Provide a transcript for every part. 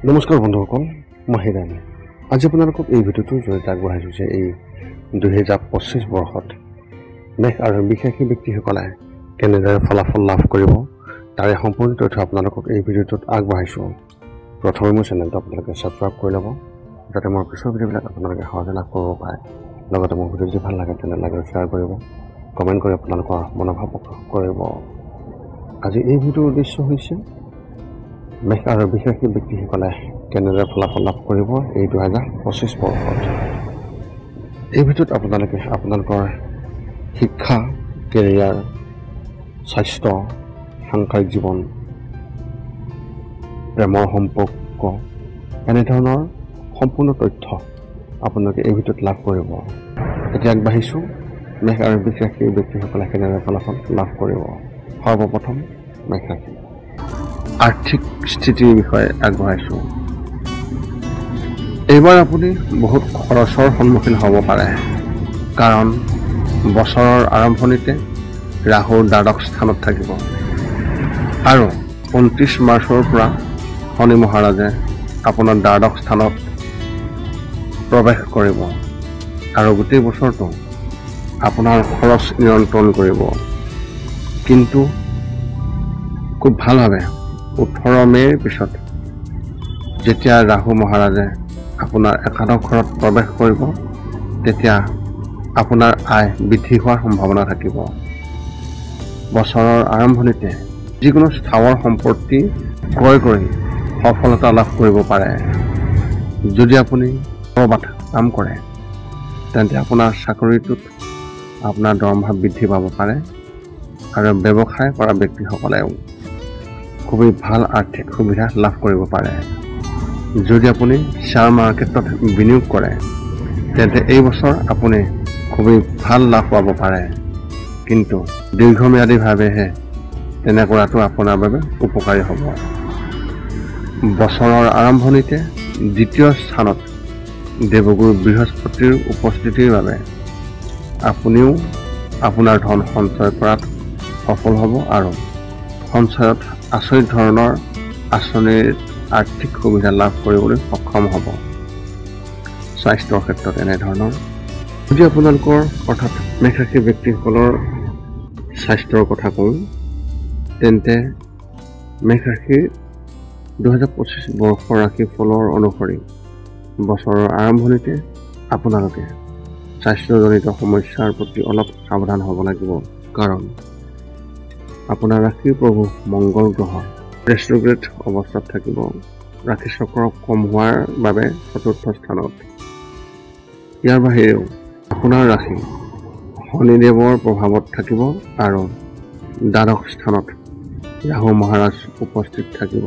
নমস্কাৰ বন্ধুসকল, মই হিৰেণ। আজি আপোনালোকক এই ভিডিঅ'টোৰ জৰিয়তে আগবঢ়াইছোঁ যে এই 2025 বৰ্ষত মেষ আৰু বিশেষী ব্যক্তিসকলে কেনেদৰে ফলাফল লাভ কৰিব তাৰে সম্পূৰ্ণ তথ্য আপোনালোকক এই ভিডিঅ'টোত আগবঢ়াইছোঁ। প্ৰথমে মোৰ চেনেলটো আপোনালোকে ছাবস্ক্ৰাইব কৰি ল'ব, যাতে মোৰ পিছৰ ভিডিঅ'বিলাক আপোনালোকে সহজে লাভ কৰিব পাৰে। লগতে মোৰ ভিডিঅ' যদি ভাল লাগে তেনে লাইক আৰু শ্বেয়াৰ কৰিব, কমেণ্ট কৰি আপোনালোকৰ মনোভাৱ প্ৰকাশ কৰিব। আজি এই ভিডিঅ'ৰ উদ্দেশ্য হৈছে মেষ আৰু বিশেষী ব্যক্তিসকলে কেনেদৰে ফলাফল লাভ কৰিব এই 2025 বৰ্ষত। এই ভিডিঅ'ত আপোনালোকে আপোনালোকৰ শিক্ষা, কেৰিয়াৰ, স্বাস্থ্য, সাংসাৰিক জীৱন, প্ৰেমৰ সম্পৰ্ক এনেধৰণৰ সম্পূৰ্ণ তথ্য আপোনালোকে এই ভিডিঅ'ত লাভ কৰিব। এতিয়া আগবাঢ়িছোঁ মেষ আৰু বিশেষী ব্যক্তিসকলে কেনেদৰে ফলাফল লাভ কৰিব। সৰ্বপ্ৰথম মেষ ৰাশি। আৰ্থিক স্থিতিৰ বিষয়ে আগবঢ়াইছোঁ। এইবাৰ আপুনি বহুত খৰচৰ সন্মুখীন হ'ব পাৰে, কাৰণ বছৰৰ আৰম্ভণিতে ৰাহুৰ দ্বাদশ স্থানত থাকিব আৰু 29 মাৰ্চৰ পৰা শনি মহাৰাজে আপোনাৰ দ্বাদশ স্থানত প্ৰৱেশ কৰিব আৰু গোটেই বছৰটো আপোনাৰ খৰচ নিয়ন্ত্ৰণ কৰিব। কিন্তু খুব ভালভাৱে 18 মে'ৰ পিছত যেতিয়া ৰাহু মহাৰাজে আপোনাৰ একাদশ ঘৰত প্ৰৱেশ কৰিব, তেতিয়া আপোনাৰ আয় বৃদ্ধি হোৱাৰ সম্ভাৱনা থাকিব। বছৰৰ আৰম্ভণিতে যিকোনো স্থাৱৰ সম্পত্তি ক্ৰয় কৰি সফলতা লাভ কৰিব পাৰে। যদি আপুনি ক'ৰবাত কাম কৰে, তেন্তে আপোনাৰ চাকৰিটোত আপোনাৰ দৰমহা বৃদ্ধি পাব পাৰে আৰু ব্যৱসায় কৰা ব্যক্তিসকলেও খুবেই ভাল আৰ্থিক সুবিধা লাভ কৰিব পাৰে। যদি আপুনি শ্বেয়াৰ মাৰ্কেটত বিনিয়োগ কৰে, তেন্তে এই বছৰ আপুনি খুবেই ভাল লাভ পাব পাৰে, কিন্তু দীৰ্ঘম্যাদীভাৱেহে তেনে কৰাটো আপোনাৰ বাবে উপকাৰী হ'ব। বছৰৰ আৰম্ভণিতে দ্বিতীয় স্থানত দেৱগুৰু বৃহস্পতিৰ উপস্থিতিৰ বাবে আপুনিও আপোনাৰ ধন সঞ্চয় কৰাত সফল হ'ব আৰু সঞ্চয়ত আচৰিত ধৰণৰ আঁচনিৰ আৰ্থিক সুবিধা লাভ কৰিবলৈ সক্ষম হ'ব। স্বাস্থ্যৰ ক্ষেত্ৰত এনেধৰণৰ, যদি আপোনালোকৰ অৰ্থাৎ মেষ ৰাশি ব্যক্তিসকলৰ স্বাস্থ্যৰ কথা কওঁ, তেন্তে মেষ ৰাশিৰ 2025 বৰ্ষৰ ৰাশিফলৰ অনুসৰি বছৰৰ আৰম্ভণিতে আপোনালোকে স্বাস্থ্যজনিত সমস্যাৰ প্ৰতি অলপ সাৱধান হ'ব লাগিব, কাৰণ আপোনাৰ ৰাশিৰ প্ৰভু মংগল গ্ৰহ ৰেষ্ট্ৰগ্ৰেড অৱস্থাত থাকিব। ৰাশি চক্ৰ কম হোৱাৰ বাবে 4ৰ্থ স্থানত। ইয়াৰ বাহিৰেও আপোনাৰ ৰাশি শনিদেৱৰ প্ৰভাৱত থাকিব আৰু দ্বাদশ স্থানত ৰাহু মহাৰাজ উপস্থিত থাকিব,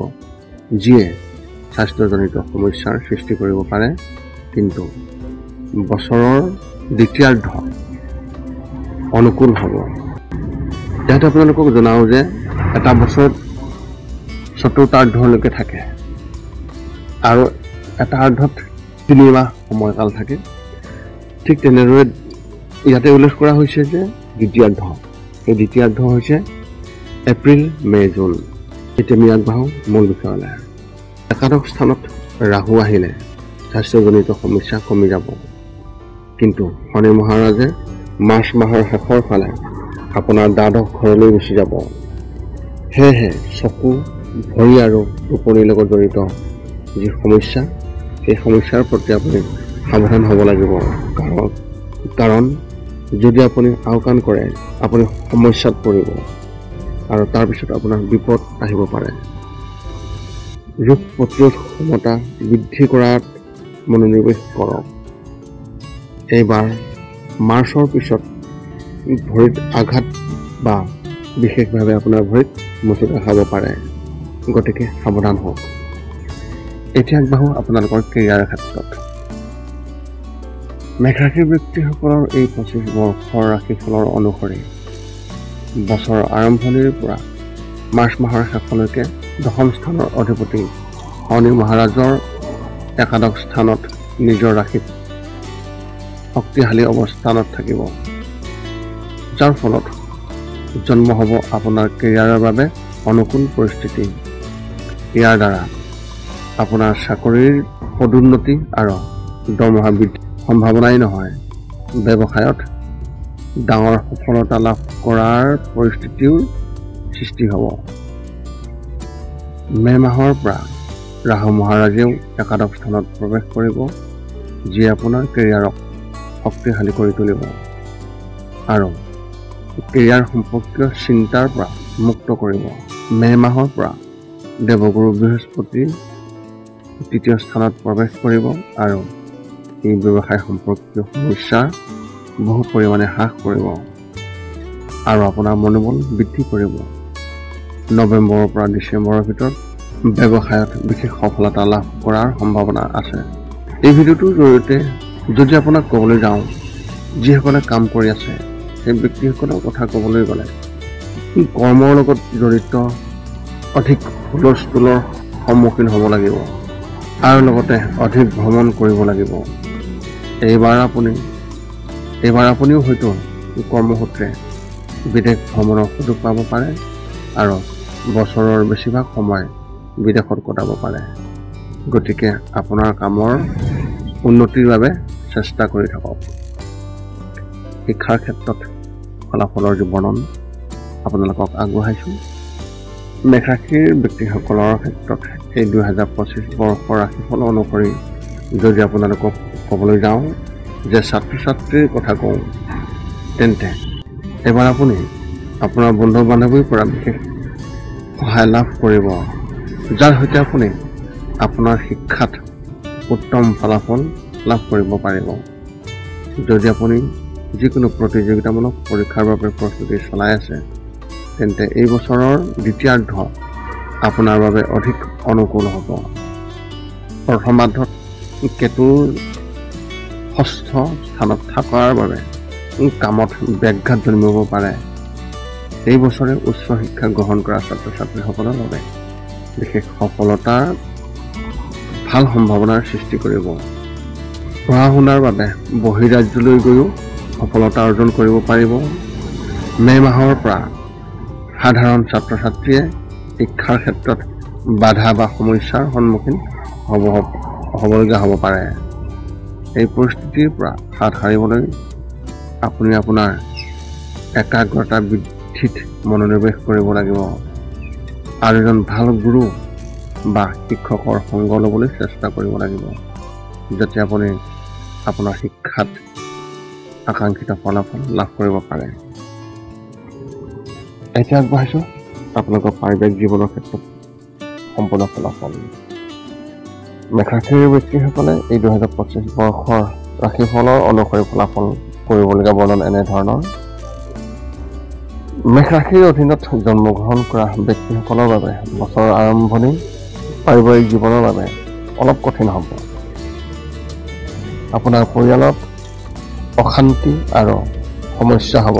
যিয়ে স্বাস্থ্যজনিত সমস্যাৰ সৃষ্টি কৰিব পাৰে। কিন্তু বছৰৰ দ্বিতীয়াৰ্ধ অনুকূল হ'ব। ইয়াত আপোনালোকক জনাওঁ যে এটা বছৰত চতুৰ্থাৰ্ধলৈকে থাকে আৰু এটা অৰ্ধত 3 মাহ সময়কাল থাকে। ঠিক তেনেদৰে ইয়াতে উল্লেখ কৰা হৈছে যে দ্বিতীয়াৰ্ধ, এই দ্বিতীয়াৰ্ধ হৈছে এপ্ৰিল, মে', জুন। এতিয়া আমি আগবাঢ়োঁ মূল বিষয়লৈ। একাদশ স্থানত ৰাহু আহিলে স্বাস্থ্যজনিত সমস্যা কমি যাব, কিন্তু শনি মহাৰাজে মাৰ্চ মাহৰ শেষৰ ফালে আপোনাৰ দ্বাদশ ঘৰলৈ গুচি যাব। সেয়েহে চকু, ভৰি আৰু টোপনিৰ লগত জড়িত যি সমস্যা, সেই সমস্যাৰ প্ৰতি আপুনি সাৱধান হ'ব লাগিব, কাৰণ যদি আপুনি আওকাণ কৰে আপুনি সমস্যাত পৰিব আৰু তাৰপিছত আপোনাৰ বিপদ আহিব পাৰে। ৰোগ প্ৰতিৰোধ ক্ষমতা বৃদ্ধি কৰাত মনোনিৱেশ কৰক। এইবাৰ মাৰ্চৰ পিছত ভৰিত আঘাত বা বিশেষভাৱে আপোনাৰ ভৰিত মোচকা খাব পাৰে, গতিকে সাৱধান হওক। এতিয়া আগবাঢ়ো আপোনালোকৰ কেৰিয়াৰৰ ক্ষেত্ৰত। মেষ ৰাশিৰ ব্যক্তিসকলৰ এই 25 বৰ্ষৰ ৰাশিফলৰ অনুসৰি বছৰৰ আৰম্ভণিৰ পৰা মাৰ্চ মাহৰ শেষলৈকে দশম স্থানৰ অধিপতি শনি মহাৰাজৰ একাদশ স্থানত নিজৰ ৰাশিত শক্তিশালী অৱস্থানত থাকিব, যাৰ ফলত জন্ম হ'ব আপোনাৰ কেৰিয়াৰৰ বাবে অনুকূল পৰিস্থিতি। ইয়াৰ দ্বাৰা আপোনাৰ চাকৰিৰ পদোন্নতি আৰু দৰমহা বৃদ্ধিৰ সম্ভাৱনাই নহয়, ব্যৱসায়ত ডাঙৰ সফলতা লাভ কৰাৰ পৰিস্থিতিৰ সৃষ্টি হ'ব। মে মাহৰ পৰা ৰাহু মহাৰাজেও একাদশ স্থানত প্ৰৱেশ কৰিব, যিয়ে আপোনাৰ কেৰিয়াৰক শক্তিশালী কৰি তুলিব আৰু কেৰিয়াৰ সম্পৰ্কীয় চিন্তাৰ পৰা মুক্ত কৰিব। মে মাহৰ পৰা দেৱগুৰু বৃহস্পতি তৃতীয় স্থানত প্ৰৱেশ কৰিব আৰু এই ব্যৱসায় সম্পৰ্কীয় সমস্যা বহু পৰিমাণে হ্ৰাস কৰিব আৰু আপোনাৰ মনোবল বৃদ্ধি কৰিব। নৱেম্বৰৰ পৰা ডিচেম্বৰৰ ভিতৰত ব্যৱসায়ত বিশেষ সফলতা লাভ কৰাৰ সম্ভাৱনা আছে। এই ভিডিঅ'টোৰ জৰিয়তে যদি আপোনাক ক'বলৈ যাওঁ, যিসকলে কাম কৰি আছে সেই ব্যক্তিসকলৰ কথা ক'বলৈ গ'লে কৰ্মৰ লগত জড়িত অধিক হুলস্থুলৰ সন্মুখীন হ'ব লাগিব আৰু লগতে অধিক ভ্ৰমণ কৰিব লাগিব। এইবাৰ আপুনিও হয়তো কৰ্মসূত্ৰে বিদেশ ভ্ৰমণৰ সুযোগ পাব পাৰে আৰু বছৰৰ বেছিভাগ সময় বিদেশত কটাব পাৰে। গতিকে আপোনাৰ কামৰ উন্নতিৰ বাবে চেষ্টা কৰি থাকক। শিক্ষাৰ ক্ষেত্ৰত ফলাফলৰ যি বৰ্ণন আপোনালোকক আগবঢ়াইছোঁ। মেষ ৰাশিৰ ব্যক্তিসকলৰ ক্ষেত্ৰত এই 2025 বৰ্ষৰ ৰাশিফল অনুসৰি যদি আপোনালোকক ক'বলৈ যাওঁ যে ছাত্ৰ ছাত্ৰীৰ কথা কওঁ, তেন্তে এবাৰ আপুনি আপোনাৰ বন্ধু বান্ধৱীৰ পৰা বিশেষ সহায় লাভ কৰিব, যাৰ সৈতে আপুনি আপোনাৰ শিক্ষাত উত্তম ফলাফল লাভ কৰিব পাৰিব। যদি আপুনি যিকোনো প্ৰতিযোগিতামূলক পৰীক্ষাৰ বাবে প্ৰস্তুতি চলাই আছে, তেন্তে এই বছৰৰ দ্বিতীয়াৰ্ধ আপোনাৰ বাবে অধিক অনুকূল হ'ব। প্ৰথমাৰ্ধত কেতুৰ ষষ্ঠ স্থানত থকাৰ বাবে কামত ব্যাঘাত জন্মিব পাৰে। এই বছৰে উচ্চ শিক্ষা গ্ৰহণ কৰা ছাত্ৰ ছাত্ৰীসকলৰ বাবে বিশেষ সফলতাৰ ভাল সম্ভাৱনাৰ সৃষ্টি কৰিব। পঢ়া শুনাৰ বাবে বহিৰাজ্যলৈ গৈও সফলতা অৰ্জন কৰিব পাৰিব। মে মাহৰ পৰা সাধাৰণ ছাত্ৰ ছাত্ৰীয়ে শিক্ষাৰ ক্ষেত্ৰত বাধা বা সমস্যাৰ সন্মুখীন হ'বলগীয়া হ'ব পাৰে। এই পৰিস্থিতিৰ পৰা হাত সাৰিবলৈ আপুনি আপোনাৰ একাগ্ৰতা বৃদ্ধিত মনোনিৱেশ কৰিব লাগিব আৰু এজন ভাল গুৰু বা শিক্ষকৰ সংগ ল'বলৈ চেষ্টা কৰিব লাগিব, যাতে আপুনি আপোনাৰ শিক্ষাত আকাংক্ষিত ফলাফল লাভ কৰিব পাৰে। এতিয়া আগবাঢ়িছোঁ আপোনালোকৰ পাৰিবাৰিক জীৱনৰ ক্ষেত্ৰত সম্পূৰ্ণ ফলাফল। মেষ ৰাশিৰ ব্যক্তিসকলে এই 2025 বৰ্ষৰ ৰাশিফলৰ অনুসৰি ফলাফল কৰিবলগীয়া বৰ্ণন এনেধৰণৰ। মেষ ৰাশিৰ অধীনত জন্মগ্ৰহণ কৰা ব্যক্তিসকলৰ বাবে বছৰৰ আৰম্ভণি পাৰিবাৰিক জীৱনৰ বাবে অলপ কঠিন হ'ব। আপোনাৰ পৰিয়ালত অশান্তি আৰু সমস্যা হ'ব,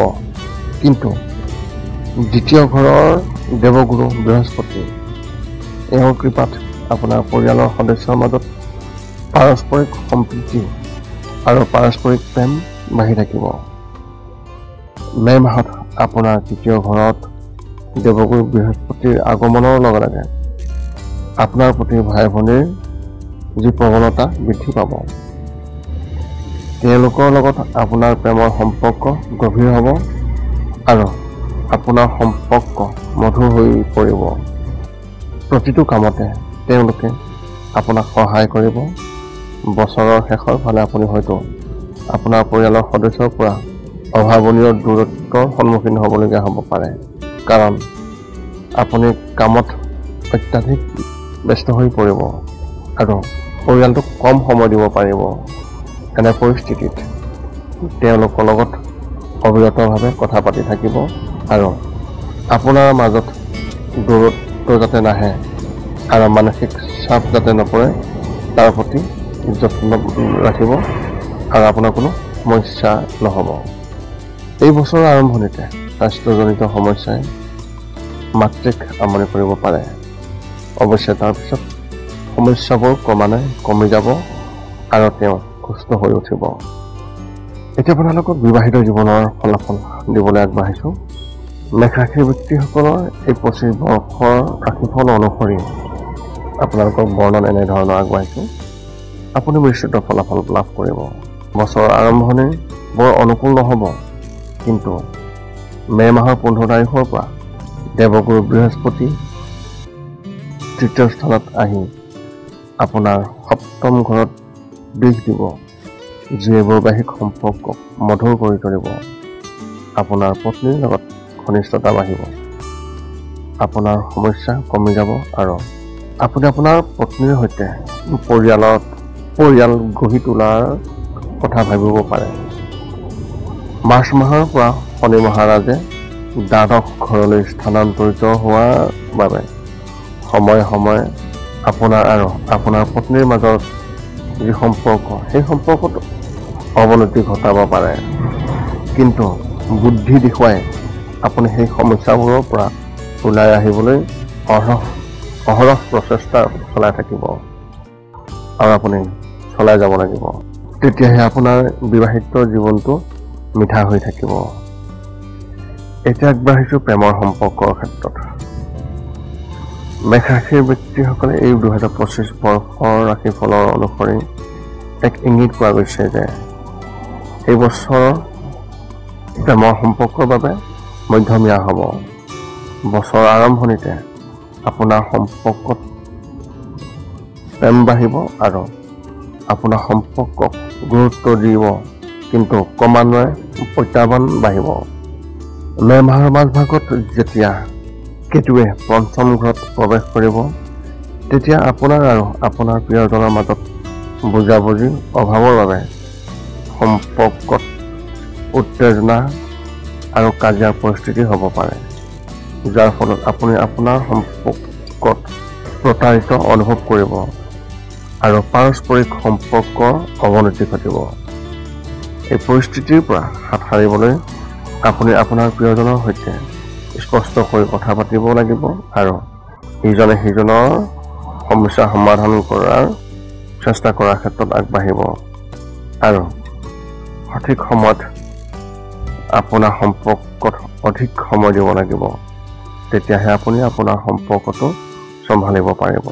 কিন্তু দ্বিতীয় ঘৰৰ দেৱগুৰু বৃহস্পতি এওঁৰ কৃপাত আপোনাৰ পৰিয়ালৰ সদস্যৰ মাজত পাৰস্পৰিক সম্প্ৰীতি আৰু পাৰস্পৰিক প্ৰেম বাঢ়ি থাকিব। মে মাহত আপোনাৰ তৃতীয় ঘৰত দেৱগুৰু বৃহস্পতিৰ আগমনৰ লগে লগে আপোনাৰ প্ৰতি ভাই ভনীৰ যি প্ৰৱণতা বৃদ্ধি পাব, তেওঁলোকৰ লগত আপোনাৰ প্ৰেমৰ সম্পৰ্ক গভীৰ হ'ব আৰু আপোনাৰ সম্পৰ্ক মধুৰ হৈ পৰিব। প্ৰতিটো কামতে তেওঁলোকে আপোনাক সহায় কৰিব। বছৰৰ শেষৰ ফালে আপুনি হয়তো আপোনাৰ পৰিয়ালৰ সদস্যৰ পৰা অভাৱনীয় দূৰত্বৰ সন্মুখীন হ'বলগীয়া হ'ব পাৰে, কাৰণ আপুনি কামত অত্যাধিক ব্যস্ত হৈ পৰিব আৰু পৰিয়ালটোক কম সময় দিব পাৰিব। এনে পৰিস্থিতিত তেওঁলোকৰ লগত অবিৰতভাৱে কথা পাতি থাকিব আৰু আপোনাৰ মাজত দূৰত্ব যাতে নাহে আৰু মানসিক চাপ যাতে নপৰে তাৰ প্ৰতি যত্ন ৰাখিব আৰু আপোনাৰ কোনো সমস্যা নহ'ব। এই বছৰৰ আৰম্ভণিতে স্বাস্থ্যজনিত সমস্যাই মাতৃক আমনি কৰিব পাৰে। অৱশ্যে তাৰপিছত সমস্যাবোৰ ক্ৰমান্বয়ে কমি যাব আৰু তেওঁ সুস্থ হৈ উঠিব। এতিয়া আপোনালোকক বিবাহিত জীৱনৰ ফলাফল দিবলৈ আগবাঢ়িছোঁ। মেষ ৰাশিৰ ব্যক্তিসকলৰ এই 25 বৰ্ষৰ ৰাশিফল অনুসৰি আপোনালোকক বৰ্ণন এনেধৰণৰ আগবাঢ়িছোঁ। আপুনি মিশ্ৰিত ফলাফল লাভ কৰিব। বছৰৰ আৰম্ভণি বৰ অনুকূল নহ'ব, কিন্তু মে' মাহৰ 15 তাৰিখৰ পৰা দেৱগুৰু বৃহস্পতি তৃতীয় স্থানত আহি আপোনাৰ সপ্তম ঘৰত দিশ দিব, যিয়ে বৈবাহিক সম্পৰ্কক মধুৰ কৰি তুলিব। আপোনাৰ পত্নীৰ লগত ঘনিষ্ঠতা বাঢ়িব, আপোনাৰ সমস্যা কমি যাব আৰু আপুনি আপোনাৰ পত্নীৰ সৈতে পৰিয়াল গঢ়ি তোলাৰ কথা ভাবিব পাৰে। মাৰ্চ মাহৰ পৰা শনি মহাৰাজে দ্বাদশ ঘৰলৈ স্থানান্তৰিত হোৱাৰ বাবে সময়ে সময়ে আপোনাৰ আৰু আপোনাৰ পত্নীৰ মাজত যি সম্পৰ্ক, সেই সম্পৰ্কত অৱনতি ঘটাব পাৰে। কিন্তু বুদ্ধি দেখুৱাই আপুনি সেই সমস্যাবোৰৰ পৰা ওলাই আহিবলৈ অহৰহ প্ৰচেষ্টা চলাই থাকিব আৰু আপুনি চলাই যাব লাগিব। তেতিয়াহে আপোনাৰ বিবাহিত জীৱনটো মিঠা হৈ থাকিব। এতিয়া আগবাঢ়িছোঁ প্ৰেমৰ সম্পৰ্কৰ ক্ষেত্ৰত। মেষ ৰাশিৰ ব্যক্তিসকলে এই 2025 বৰ্ষৰ ৰাশিফলৰ অনুসৰি এক ইংগিত পোৱা গৈছে যে এই বছৰৰ প্ৰেমৰ সম্পৰ্কৰ বাবে মধ্যমীয়া হ'ব। বছৰৰ আৰম্ভণিতে আপোনাৰ সম্পৰ্কত প্ৰেম বাঢ়িব আৰু আপোনাৰ সম্পৰ্কক গুৰুত্ব দিব, কিন্তু ক্ৰমান্বয়ে প্ৰত্যাহ্বান বাঢ়িব। মে' মাহৰ মাজভাগত যেতিয়া কেতুৱে পঞ্চম ঘৰত প্ৰৱেশ কৰিব, তেতিয়া আপোনাৰ আৰু আপোনাৰ প্ৰিয়জনৰ মাজত বুজাবুজিৰ অভাৱৰ বাবে সম্পৰ্কত উত্তেজনা আৰু কাজিয়াৰ পৰিস্থিতি হ'ব পাৰে, যাৰ ফলত আপুনি আপোনাৰ সম্পৰ্কত প্ৰতাৰিত অনুভৱ কৰিব আৰু পাৰস্পৰিক সম্পৰ্কৰ অৱনতি ঘটিব। এই পৰিস্থিতিৰ পৰা হাত সাৰিবলৈ আপুনি আপোনাৰ প্ৰিয়জনৰ সৈতে স্পষ্টকৈ কথা পাতিব লাগিব আৰু ইজনে সিজনৰ সমস্যা সমাধান কৰাৰ চেষ্টা কৰাৰ ক্ষেত্ৰত আগবাঢ়িব আৰু সঠিক সময়ত আপোনাৰ সম্পৰ্কত অধিক সময় দিব লাগিব। তেতিয়াহে আপুনি আপোনাৰ সম্পৰ্কটো চম্ভালিব পাৰিব।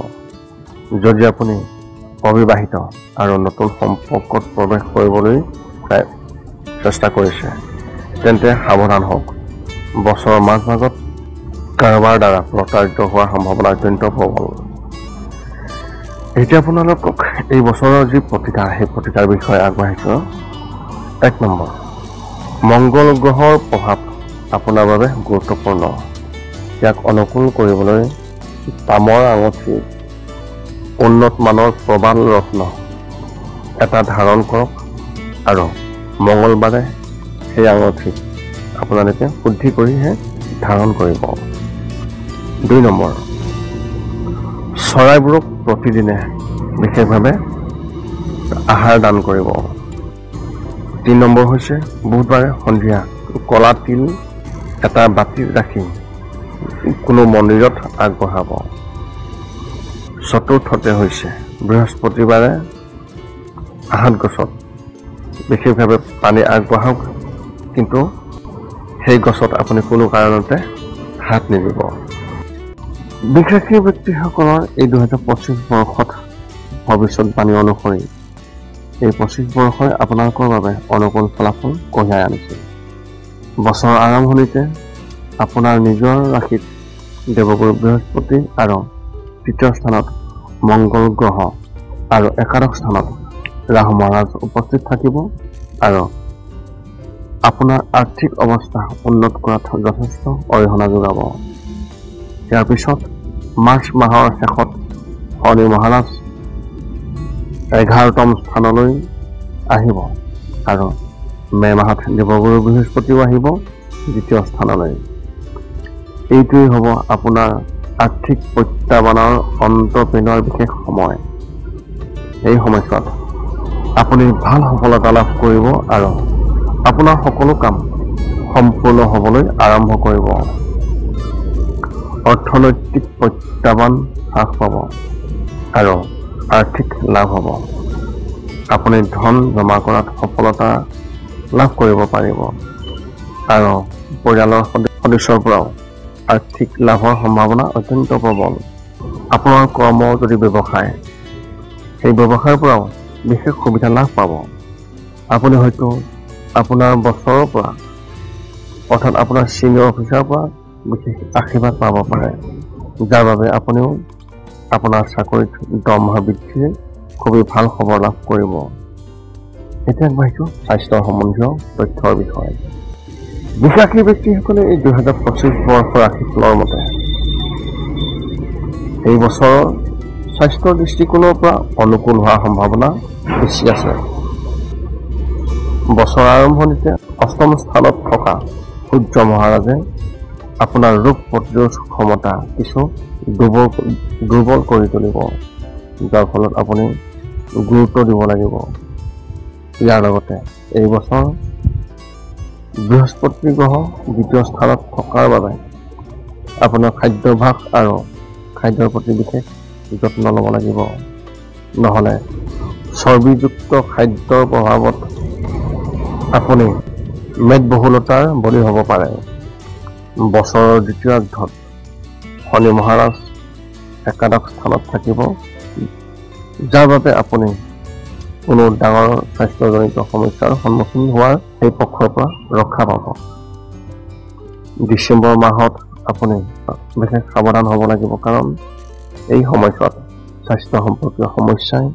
যদি আপুনি অবিবাহিত আৰু নতুন সম্পৰ্কত প্ৰৱেশ কৰিবলৈ চেষ্টা কৰিছে, তেন্তে সাৱধান হওক। বছৰৰ মাজভাগত কাৰোবাৰ দ্বাৰা প্ৰতাৰিত হোৱাৰ সম্ভাৱনা অত্যন্ত প্ৰবল। এতিয়া আপোনালোকক এই বছৰৰ যি প্ৰতিকাৰ, সেই প্ৰতিকাৰ বিষয়ে আগবাঢ়িছোঁ। 1 নম্বৰ, মংগল গ্ৰহৰ প্ৰভাৱ আপোনাৰ বাবে গুৰুত্বপূৰ্ণ। ইয়াক অনুকূল কৰিবলৈ তামৰ আঙুঠি, উন্নত মানৰ প্ৰবাল ৰত্ন এটা ধাৰণ কৰক আৰু মঙলবাৰে সেই আঙুঠি আপোনালোকে শুদ্ধি কৰিহে ধাৰণ কৰিব। 2 নম্বৰ, চৰাইবোৰক প্ৰতিদিনে বিশেষভাৱে আহাৰ দান কৰিব। 3 নম্বৰ হৈছে বুধবাৰে সন্ধিয়া কলা তিল এটা বাতিত ৰাখি কোনো মন্দিৰত আগবঢ়াব। 4ৰ্থতে হৈছে বৃহস্পতিবাৰে আহাত গছত বিশেষভাৱে পানী আগবঢ়াওক, কিন্তু সেই গছত আপুনি কোনো কাৰণতে হাত নিদিব। বৃষ ৰাশিৰ ব্যক্তিসকলৰ এই 2025 বৰ্ষত ভৱিষ্যতবাণী অনুসৰি এই 25 বৰ্ষই আপোনালোকৰ বাবে অনুকূল ফলাফল কঢ়িয়াই আনিছে। বছৰৰ আৰম্ভণিতে আপোনাৰ নিজৰ ৰাশিত দেৱগুৰু বৃহস্পতি আৰু তৃতীয় স্থানত মংগল গ্ৰহ আৰু একাদশ স্থানত ৰাহু মহাৰাজ উপস্থিত থাকিব আৰু আপোনাৰ আৰ্থিক অৱস্থা উন্নত কৰাত যথেষ্ট অৰিহণা যোগাব। ইয়াৰ পিছত মাৰ্চ মাহৰ শেষত শনি মহাৰাজ 11তম স্থানলৈ আহিব আৰু মে' মাহত দেৱগুৰু বৃহস্পতিও আহিব 2য় স্থানলৈ। এইটোৱেই হ'ব আপোনাৰ আৰ্থিক প্ৰত্যাহ্বানৰ অন্ত পেলোৱাৰ বিশেষ সময়। এই সময়ছোৱাত আপুনি ভাল সফলতা লাভ কৰিব আৰু আপোনাৰ সকলো কাম সম্পূৰ্ণ হ'বলৈ আৰম্ভ কৰিব। অৰ্থনৈতিক প্ৰত্যাহ্বান হ্ৰাস পাব আৰু আৰ্থিক লাভ হ'ব। আপুনি ধন জমা কৰাত সফলতা লাভ কৰিব পাৰিব আৰু পৰিয়ালৰ সদস্যৰ পৰাও আৰ্থিক লাভৰ সম্ভাৱনা অত্যন্ত প্ৰবল। আপোনাৰ কৰ্ম যদি ব্যৱসায়, সেই ব্যৱসায়ৰ পৰাও বিশেষ সুবিধা লাভ পাব। আপুনি হয়তো আপোনাৰ বছৰৰ পৰা অৰ্থাৎ আপোনাৰ ছিনিয়ৰ অফিচাৰৰ পৰা বিশেষ আশীৰ্বাদ পাব পাৰে, যাৰ বাবে আপুনিও আপোনাৰ চাকৰিত দৰমহা বৃদ্ধিৰ খুবেই ভাল খবৰ লাভ কৰিব। এতিয়া আগবাঢ়িছোঁ স্বাস্থ্য সম্বন্ধীয় তথ্যৰ বিষয়ে। বিশ্বাসী ব্যক্তিসকলে এই 2025 বৰ্ষৰ ৰাশিফলৰ মতে এই বছৰৰ স্বাস্থ্যৰ দৃষ্টিকোণৰ পৰা অনুকূল হোৱাৰ সম্ভাৱনা বেছি আছে। বছৰৰ আৰম্ভণিতে অষ্টম স্থানত থকা সূৰ্য মহাৰাজে আপোনাৰ ৰোগ প্ৰতিৰোধ ক্ষমতা কিছু দুৰ্বল কৰি তুলিব, যাৰ ফলত আপুনি গুৰুত্ব দিব লাগিব। ইয়াৰ লগতে এই বছৰ বৃহস্পতি গ্ৰহ দ্বিতীয় স্থানত থকাৰ বাবে আপোনাৰ খাদ্যাভ্যাস আৰু খাদ্যৰ প্ৰতি বিশেষ যত্ন ল'ব লাগিব, নহ'লে চৰ্বিযুক্ত খাদ্যৰ প্ৰভাৱত আপুনি মেদবহুলতাৰ বলি হ'ব পাৰে। বছৰৰ দ্বিতীয়াৰ্ধত শনি মহাৰাজ একাদশ স্থানত থাকিব, যাৰ বাবে আপুনি কোনো ডাঙৰ স্বাস্থ্যজনিত সমস্যাৰ সন্মুখীন হোৱাৰ সেই পক্ষৰ পৰা ৰক্ষা পাব। ডিচেম্বৰ মাহত আপুনি বিশেষ সাৱধান হ'ব লাগিব, কাৰণ এই সময়ছোৱাত স্বাস্থ্য সম্পৰ্কীয় সমস্যাই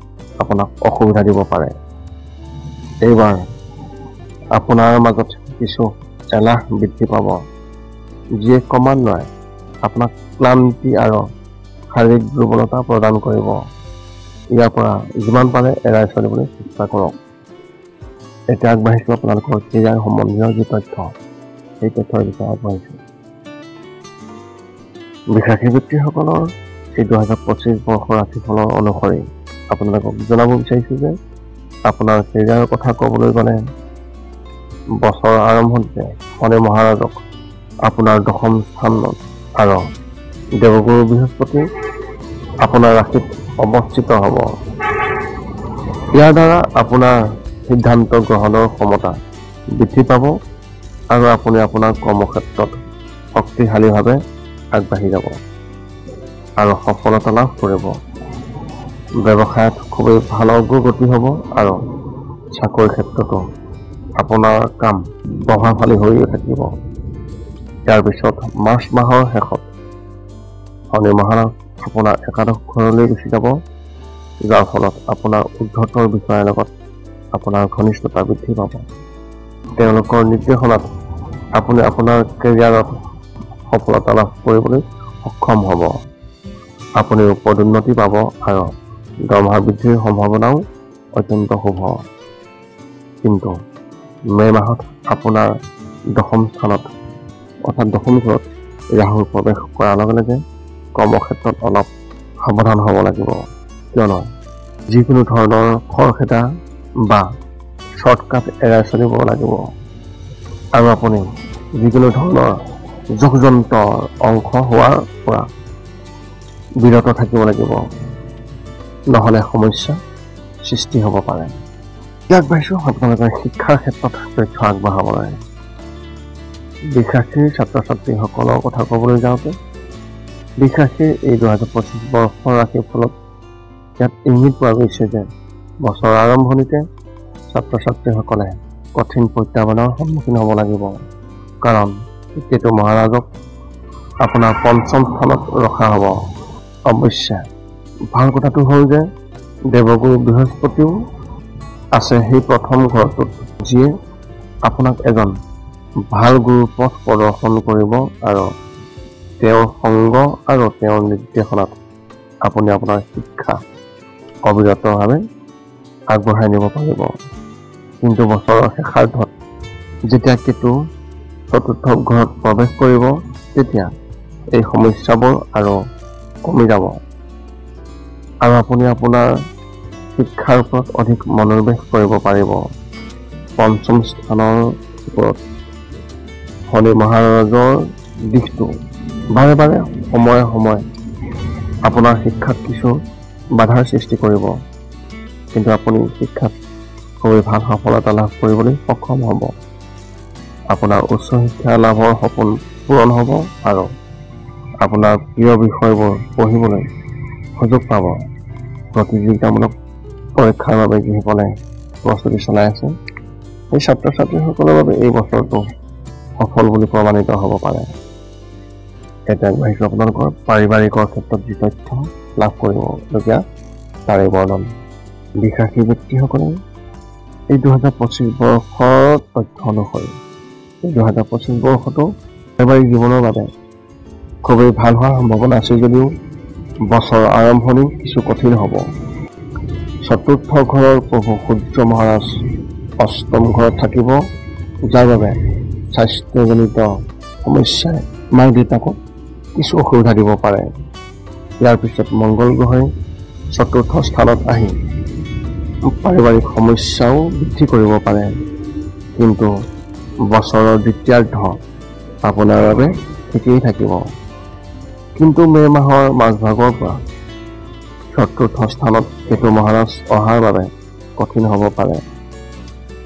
আপোনাক অসুবিধা দিব পাৰে। এইবাৰ আপোনাৰ মাজত কিছু এলাহ বৃদ্ধি পাব, যিয়ে ক্ৰমান্বয়ে আপোনাক ক্লান্তি আৰু শাৰীৰিক দুৰ্বলতা প্ৰদান কৰিব। ইয়াৰ পৰা যিমান পাৰে এৰাই চলিবলৈ চেষ্টা কৰক। এতিয়া আগবাঢ়িছোঁ আপোনালোকৰ কেৰিয়াৰ সম্বন্ধীয় যি তথ্য, সেই তথ্যৰ বিষয়ে আগবাঢ়িছোঁ। বিশ্বাসী ব্যক্তিসকলৰ এই 2025 বৰ্ষৰ ৰাশিফলৰ অনুসৰি আপোনালোকক জনাব বিচাৰিছোঁ যে আপোনাৰ কেৰিয়াৰৰ কথা ক'বলৈ গ'লে বছৰৰ আৰম্ভণিতে শনি মহাৰাজক আপোনাৰ দশম স্থানত আৰু দেৱগুৰু বৃহস্পতি আপোনাৰ ৰাশিত অৱস্থিত হ'ব। ইয়াৰ দ্বাৰা আপোনাৰ সিদ্ধান্ত গ্ৰহণৰ ক্ষমতা বৃদ্ধি পাব আৰু আপুনি আপোনাৰ কৰ্মক্ষেত্ৰত শক্তিশালীভাৱে আগবাঢ়ি যাব আৰু সফলতা লাভ কৰিব। ব্যৱসায়ত খুবেই ভাল অগ্ৰগতি হ'ব আৰু চাকৰি ক্ষেত্ৰতো আপোনাৰ কাম প্ৰভাৱশালী হৈ থাকিব। ইয়াৰ পিছত মাৰ্চ মাহৰ শেষত শনি মহাৰাজ আপোনাৰ একাদশ ঘৰলৈ গুচি যাব, যাৰ ফলত আপোনাৰ উদ্ধতৰ বিষয়াৰ লগত আপোনাৰ ঘনিষ্ঠতা বৃদ্ধি পাব। তেওঁলোকৰ নিৰ্দেশনাত আপুনি আপোনাৰ কেৰিয়াৰত সফলতা লাভ কৰিবলৈ সক্ষম হ'ব। আপুনি পদোন্নতি পাব আৰু দৰমহা বৃদ্ধিৰ সম্ভাৱনাও অত্যন্ত শুভ। কিন্তু মে' মাহত আপোনাৰ দশম স্থানত অৰ্থাৎ দশম ঘৰত ৰাহু প্ৰৱেশ কৰাৰ লগে লগে কৰ্মক্ষেত্ৰত অলপ সাৱধান হ'ব লাগিব, কিয়নো যিকোনো ধৰণৰ খৰখেদা বা শ্বৰ্টকাট এৰাই চলিব লাগিব আৰু আপুনি যিকোনো ধৰণৰ যোগযন্ত্ৰৰ অংশ হোৱাৰ পৰা বিৰত থাকিব লাগিব, নহ'লে সমস্যা সৃষ্টি হ'ব পাৰে। আগবাঢ়িছোঁ আপোনালোকৰ শিক্ষাৰ ক্ষেত্ৰত তথ্য আগবঢ়াবলৈ। বিশ্বাসীৰ ছাত্ৰ ছাত্ৰীসকলৰ কথা ক'বলৈ যাওঁতে বিশ্বাসীৰ এই 2025 বৰ্ষৰ ৰাশিৰ ফলত ইয়াত ইংগিত পোৱা গৈছে যে বছৰৰ আৰম্ভণিতে ছাত্ৰ ছাত্ৰীসকলে কঠিন প্ৰত্যাহ্বানৰ সন্মুখীন হ'ব লাগিব, কাৰণ কেতু মহাৰাজক আপোনাৰ পঞ্চম স্থানত ৰখা হ'ব। অৱশ্যে ভাল কথাটো হ'ল যে দেৱগুৰু বৃহস্পতিও আছে সেই প্ৰথম ঘৰটোত, যিয়ে আপোনাক এজন ভাল গুৰুৰ পথ প্ৰদৰ্শন কৰিব আৰু তেওঁৰ সংগ আৰু তেওঁৰ নিৰ্দেশনাত আপুনি আপোনাৰ শিক্ষা অবিৰতভাৱে আগবঢ়াই নিব পাৰিব। কিন্তু বছৰৰ শেষাৰ্ধত যেতিয়া কেতু চতুৰ্থ ঘৰত প্ৰৱেশ কৰিব, তেতিয়া এই সমস্যাবোৰ আৰু কমি যাব আৰু আপুনি আপোনাৰ শিক্ষাৰ ওপৰত অধিক মনোনিৱেশ কৰিব পাৰিব। পঞ্চম স্থানৰ ওপৰত শনি মহাৰাজৰ দিশটো বাৰে বাৰে সময়ে সময়ে আপোনাৰ শিক্ষাত কিছু বাধাৰ সৃষ্টি কৰিব, কিন্তু আপুনি শিক্ষাত খুবেই ভাল সফলতা লাভ কৰিবলৈ সক্ষম হ'ব। আপোনাৰ উচ্চ শিক্ষা লাভৰ সপোন পূৰণ হ'ব আৰু আপোনাৰ প্ৰিয় বিষয়বোৰ পঢ়িবলৈ সুযোগ পাব। প্ৰতিযোগিতামূলক পৰীক্ষাৰ বাবে যিসকলে প্ৰস্তুতি চলাই আছে সেই ছাত্ৰ ছাত্ৰীসকলৰ বাবে এই বছৰটো সফল বুলি প্ৰমাণিত হ'ব পাৰে। এতিয়া আগবাঢ়িছোঁ আপোনালোকৰ পাৰিবাৰিকৰ ক্ষেত্ৰত যি তথ্য লাভ কৰিবলগীয়া তাৰে বৰ্ণন। বিশাখী ব্যক্তিসকলে এই 2025 বৰ্ষৰ তথ্য অনুসৰি এই 2025 বৰ্ষটো পাৰিবাৰিক জীৱনৰ বাবে খুবেই ভাল হোৱাৰ সম্ভাৱনা আছে যদিও বছৰৰ আৰম্ভণি কিছু কঠিন হ'ব। চতুৰ্থ ঘৰৰ প্ৰভু সূৰ্য মহাৰাজ অষ্টম ঘৰত থাকিব, যাৰ বাবে স্বাস্থ্যজনিত সমস্যাই মাক দেউতাকক কিছু অসুবিধা দিব পাৰে। ইয়াৰ পিছত মংগল গ্ৰহই চতুৰ্থ স্থানত আহি পাৰিবাৰিক সমস্যাও বৃদ্ধি কৰিব পাৰে, কিন্তু বছৰৰ দ্বিতীয়াৰ্ধ আপোনাৰ বাবে ঠিকেই থাকিব। কিন্তু মে মাহৰ মাজভাগৰ পৰা চতুৰ্থ স্থানত কেতু মহাৰাজ অহাৰ বাবে কঠিন হ'ব পাৰে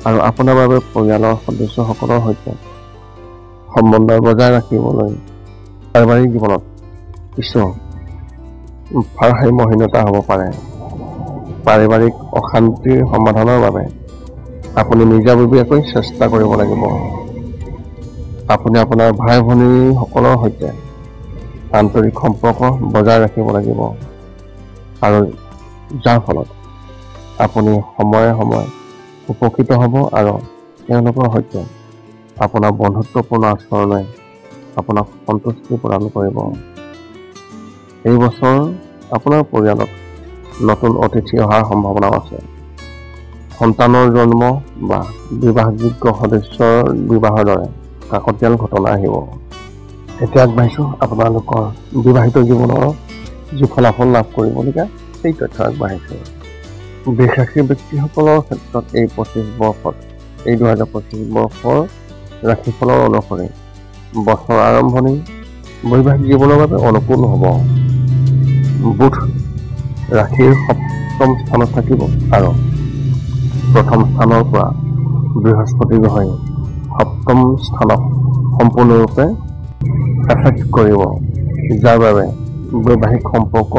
আৰু আপোনাৰ বাবে পৰিয়ালৰ সদস্যসকলৰ সৈতে সম্বন্ধ বজাই ৰাখিবলৈ পাৰিবাৰিক জীৱনত কিছু ভাৰসাম্যহীনতা হ'ব পাৰে। পাৰিবাৰিক অশান্তিৰ সমাধানৰ বাবে আপুনি নিজাববীয়াকৈ চেষ্টা কৰিব লাগিব। আপুনি আপোনাৰ ভাই ভনীসকলৰ সৈতে আন্তৰিক সম্পৰ্ক বজাই ৰাখিব লাগিব আৰু যাৰ ফলত আপুনি সময়ে সময়ে উপকৃত হ'ব আৰু তেওঁলোকৰ সৈতে আপোনাৰ বন্ধুত্বপূৰ্ণ আচৰণে আপোনাক সন্তুষ্টি প্ৰদান কৰিব। এই বছৰ আপোনাৰ পৰিয়ালত নতুন অতিথি অহাৰ সম্ভাৱনা আছে। সন্তানৰ জন্ম বা বিবাহযোগ্য সদস্যৰ বিবাহৰ দৰে কাকতীয়াল ঘটনা আহিব। এতিয়া আগবাঢ়িছোঁ আপোনালোকৰ বিবাহিত জীৱনৰ যি ফলাফল লাভ কৰিবলগীয়া সেই তথ্য আগবাঢ়িছোঁ। বিশাখী ব্যক্তিসকলৰ ক্ষেত্ৰত এই 2025 বৰ্ষৰ ৰাশিফলৰ অনুসৰি বছৰ আৰম্ভণি বৈবাহিক জীৱনৰ বাবে অনুকূল হ'ব। বুধ ৰাশিৰ সপ্তম স্থানত থাকিব আৰু প্ৰথম স্থানৰ পৰা বৃহস্পতি গ্ৰহই সপ্তম স্থানক সম্পূৰ্ণৰূপে এফেক্ট কৰিব, যাৰ বাবে বৈবাহিক সম্পৰ্ক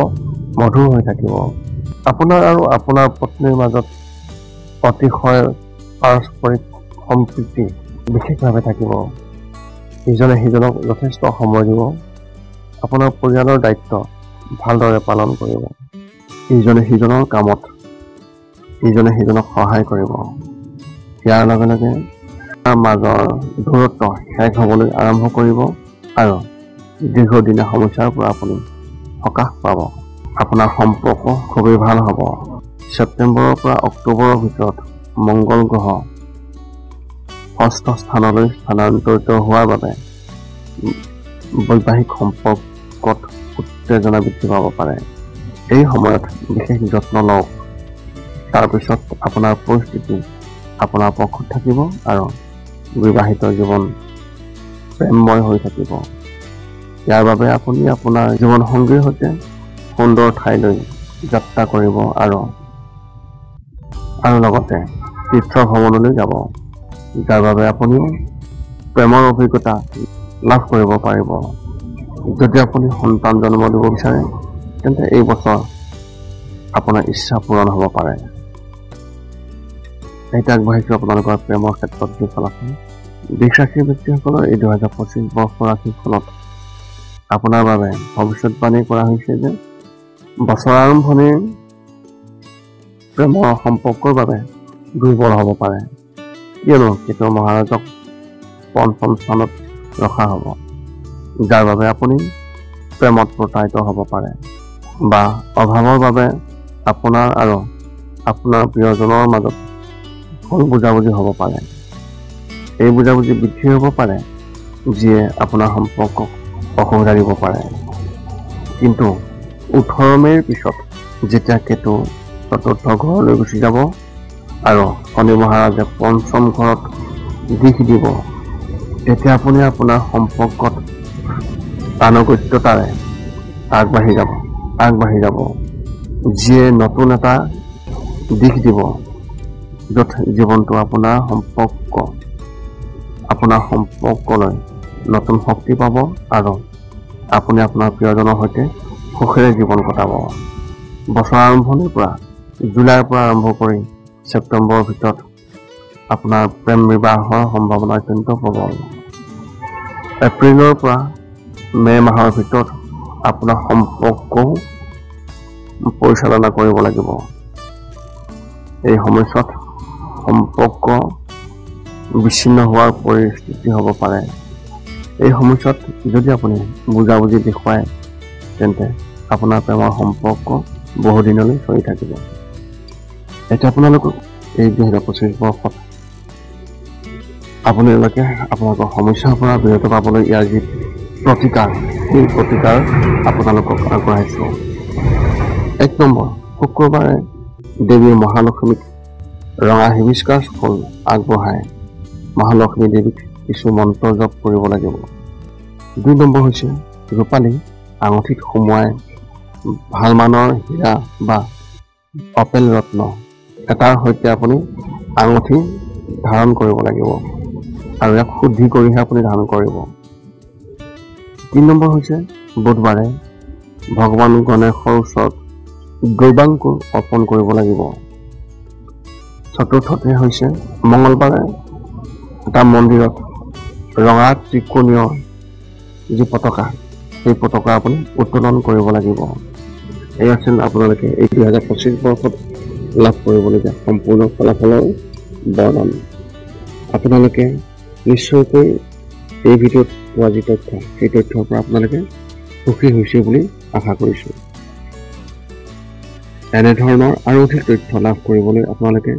মধুৰ হৈ থাকিব। আপোনাৰ আৰু আপোনাৰ পত্নীৰ মাজত অতিশয় পাৰস্পৰিক সম্প্ৰীতি বিশেষভাৱে থাকিব। ইজনে সিজনক যথেষ্ট সময় দিব। আপোনাৰ পৰিয়ালৰ দায়িত্ব ভালদৰে পালন কৰিব। ইজনে সিজনৰ কামত ইজনে সিজনক সহায় কৰিব। ইয়াৰ লগে লগে মাজৰ দূৰত্ব শেষ হ'বলৈ আৰম্ভ কৰিব আৰু দীৰ্ঘদিনীয়া সমস্যাৰ পৰা আপুনি সকাহ পাব। আপোনাৰ সম্পৰ্ক খুবেই ভাল হ'ব। ছেপ্টেম্বৰৰ পৰা অক্টোবৰৰ ভিতৰত মংগল গ্ৰহ ষষ্ঠ স্থানলৈ স্থানান্তৰিত হোৱাৰ বাবে বৈবাহিক সম্পৰ্কত উত্তেজনা বৃদ্ধি পাব পাৰে। এই সময়ত বিশেষ যত্ন লওক। তাৰপিছত আপোনাৰ পৰিস্থিতি আপোনাৰ পক্ষত থাকিব আৰু বিবাহিত জীৱন প্ৰেমময় হৈ থাকিব। ইয়াৰ বাবে আপুনি আপোনাৰ জীৱনসংগীৰ সৈতে সুন্দৰ ঠাইলৈ যাত্ৰা কৰিব আৰু লগতে তীৰ্থ ভ্ৰমণলৈ যাব, যাৰ বাবে আপুনিও প্ৰেমৰ অভিজ্ঞতা লাভ কৰিব পাৰিব। যদি আপুনি সন্তান জন্ম দিব বিচাৰে তেন্তে এই বছৰ আপোনাৰ ইচ্ছা পূৰণ হ'ব পাৰে। এতিয়া আগবাঢ়িছোঁ আপোনালোকৰ প্ৰেমৰ ক্ষেত্ৰত যি ফলাফল। বিশাখী ব্যক্তিসকলৰ এই 2025 বৰ্ষৰ ৰাশিফলত আপোনাৰ বাবে ভৱিষ্যতবাণী কৰা হৈছে যে বছৰ আৰম্ভণিৰ প্ৰেমৰ সম্পৰ্কৰ বাবে দুৰ্বল হ'ব পাৰে, কিয়নো কেতু মহাৰাজক পঞ্চম স্থানত ৰখা হ'ব, যাৰ বাবে আপুনি প্ৰেমত প্ৰতাৰিত হ'ব পাৰে বা অভাৱৰ বাবে আপোনাৰ আৰু আপোনাৰ প্ৰিয়জনৰ মাজত ভুল বুজাবুজি হ'ব পাৰে। এই বুজাবুজি বৃদ্ধি হ'ব পাৰে, যিয়ে আপোনাৰ সম্পৰ্কক অসুবিধা দিব পাৰে। কিন্তু 18 মে'ৰ পিছত যেতিয়া কেতু চতুৰ্থ ঘৰলৈ গুচি যাব আৰু শনি মহাৰাজে পঞ্চম ঘৰত দিশ দিব, তেতিয়া আপুনি আপোনাৰ সম্পৰ্কত আনুগত্যতাৰে আগবাঢ়ি যাব, যিয়ে নতুন এটা দিশ দিব, য'ত জীৱনটো আপোনাৰ সম্পৰ্কলৈ নতুন শক্তি পাব আৰু আপুনি আপোনাৰ প্ৰিয়জনৰ সৈতে সুখেৰে জীৱন কটাব। বছৰ আৰম্ভণিৰ পৰা জুলাইৰ পৰা আৰম্ভ কৰি ছেপ্টেম্বৰৰ ভিতৰত আপোনাৰ প্ৰেম বিবাহৰ সম্ভাৱনা অত্যন্ত প্ৰবল। এপ্ৰিলৰ পৰা মে' মাহৰ ভিতৰত আপোনাৰ সম্পৰ্কও পৰিচালনা কৰিব লাগিব। এই সময়ছোৱাত সম্পৰ্ক বিচ্ছিন্ন হোৱাৰ পৰিস্থিতি হ'ব পাৰে। এই সময়ছোৱাত যদি আপুনি বুজাবুজি দেখুৱায় তেন্তে আপোনাৰ প্ৰেমৰ সম্পৰ্ক বহুদিনলৈ চলি থাকিব। এতিয়া আপোনালোকক এই 2025 বৰ্ষত আপোনালোকে আপোনালোকৰ সমস্যাৰ পৰা বিৰত পাবলৈ ইয়াৰ যি প্ৰতিকাৰ, সেই প্ৰতিকাৰ আপোনালোকক আগবঢ়াইছোঁ। 1 নম্বৰ, শুক্ৰবাৰে দেৱী মহালক্ষ্মীক ৰঙা হিবিস্কাছ ফুল আগবঢ়াই মহালক্ষ্মী দেৱীক কিছু মন্ত্ৰ জপ কৰিব লাগিব। 2 নম্বৰ হৈছে ৰূপালী আঙুঠিত সুমুৱাই ভাল মানৰ হীৰা বা অপেল ৰত্ন এটাৰ সৈতে আপুনি আঙুঠি ধাৰণ কৰিব লাগিব আৰু ইয়াক শুদ্ধি কৰিহে আপুনি ধাৰণ কৰিব। 3 নম্বৰ হৈছে বুধবাৰে ভগৱান গণেশৰ ওচৰত গৌবাংকুৰ অৰ্পণ কৰিব লাগিব। 4ৰ্থতে হৈছে মঙলবাৰে এটা মন্দিৰত ৰঙা ত্ৰিকোণীয় যি পতাকা, সেই পতাকা আপুনি উত্তোলন কৰিব লাগিব। এই আছিল আপোনালোকে এই 2025 বৰ্ষত লাভ কৰিবলগীয়া সম্পূৰ্ণ ফলাফলৰ বৰ্ণন। আপোনালোকে নিশ্চয়কৈ এই ভিডিঅ'ত পোৱা যি তথ্য, সেই তথ্যৰ পৰা আপোনালোকে সুখী হৈছে বুলি আশা কৰিছোঁ। এনেধৰণৰ আৰু অধিক তথ্য লাভ কৰিবলৈ আপোনালোকে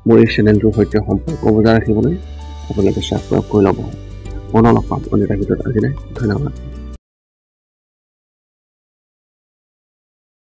মোৰ এই চেনেলটোৰ সৈতে সম্পৰ্ক বজাই ৰাখিবলৈ আপোনালোকে ছাবস্ক্ৰাইব কৰি ল'ব। পুনৰ লগ পাম অন্য এটা ভিডিঅ'ত। আজিলৈ ধন্যবাদ।